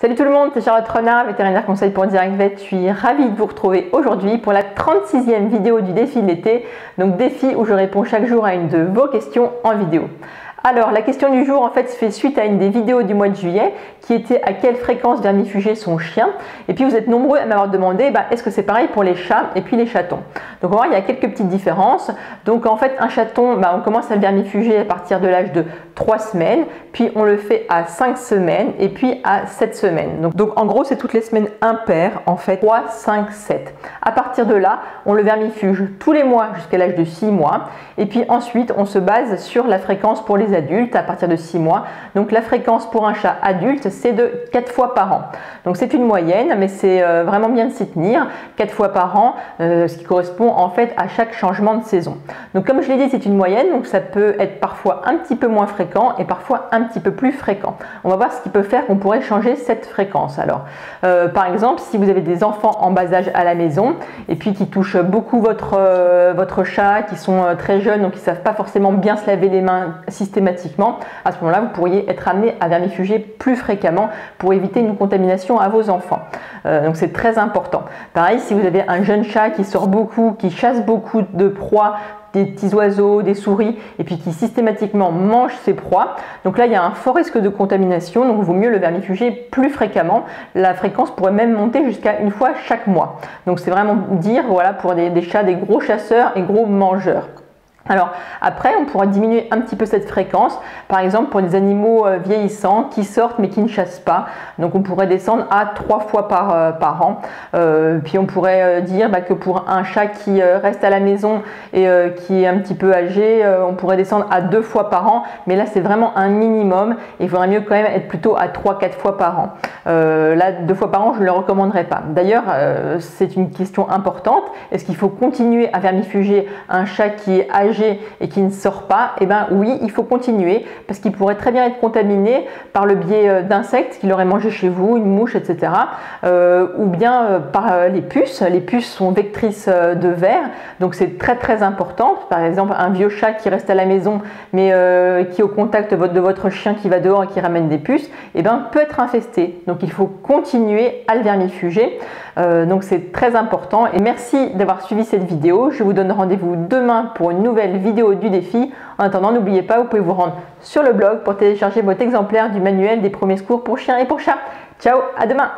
Salut tout le monde, c'est Charlotte Renard, vétérinaire conseil pour Direct Vet. Je suis ravie de vous retrouver aujourd'hui pour la 36e vidéo du défi de l'été. Donc défi où je réponds chaque jour à une de vos questions en vidéo. Alors la question du jour en fait fait suite à une des vidéos du mois de juillet qui était à quelle fréquence vermifuger son chien. Et puis vous êtes nombreux à m'avoir demandé est-ce que c'est pareil pour les chats et puis les chatons. Donc on va voir, il y a quelques petites différences. Donc en fait un chaton, on commence à le vermifuger à partir de l'âge de 3 semaines, puis on le fait à 5 semaines et puis à 7 semaines. Donc en gros c'est toutes les semaines impaires en fait, 3, 5, 7. À partir de là on le vermifuge tous les mois jusqu'à l'âge de 6 mois et puis ensuite on se base sur la fréquence pour les adultes à partir de 6 mois. Donc la fréquence pour un chat adulte c'est de 4 fois par an. Donc c'est une moyenne mais c'est vraiment bien de s'y tenir, 4 fois par an, ce qui correspond en fait à chaque changement de saison. Donc comme je l'ai dit c'est une moyenne, donc ça peut être parfois un petit peu moins fréquent et parfois un petit peu plus fréquent. On va voir ce qui peut faire qu'on pourrait changer cette fréquence. Alors par exemple si vous avez des enfants en bas âge à la maison et puis qui touchent beaucoup votre chat, qui sont très jeunes donc qui ne savent pas forcément bien se laver les mains systématiquement, à ce moment-là vous pourriez être amené à vermifuger plus fréquemment pour éviter une contamination à vos enfants. Donc c'est très important. Pareil, si vous avez un jeune chat qui sort beaucoup, qui chasse beaucoup de proies, des petits oiseaux, des souris, et puis qui systématiquement mange ses proies. Donc là, il y a un fort risque de contamination, donc il vaut mieux le vermifuger plus fréquemment. La fréquence pourrait même monter jusqu'à une fois chaque mois. Donc c'est vraiment dire, voilà, pour des chats, des gros chasseurs et gros mangeurs. Alors après on pourra diminuer un petit peu cette fréquence, par exemple pour des animaux vieillissants qui sortent mais qui ne chassent pas, donc on pourrait descendre à 3 fois par an. Puis on pourrait dire que pour un chat qui reste à la maison et qui est un petit peu âgé, on pourrait descendre à 2 fois par an, mais là c'est vraiment un minimum et il faudrait mieux quand même être plutôt à 3-4 fois par an. Là 2 fois par an je ne le recommanderais pas. D'ailleurs c'est une question importante, est-ce qu'il faut continuer à vermifuger un chat qui est âgé et qui ne sort pas? Eh bien oui, il faut continuer parce qu'il pourrait très bien être contaminé par le biais d'insectes qu'il aurait mangé chez vous, une mouche, etc. Ou bien par les puces. Les puces sont vectrices de vers, donc c'est très important. Par exemple, un vieux chat qui reste à la maison mais qui est au contact de votre chien qui va dehors et qui ramène des puces, eh bien, peut être infesté. Donc il faut continuer à le vermifuger. Donc c'est très important et merci d'avoir suivi cette vidéo. Je vous donne rendez-vous demain pour une nouvelle vidéo du défi. En attendant, n'oubliez pas, vous pouvez vous rendre sur le blog pour télécharger votre exemplaire du manuel des premiers secours pour chiens et pour chats. Ciao, à demain!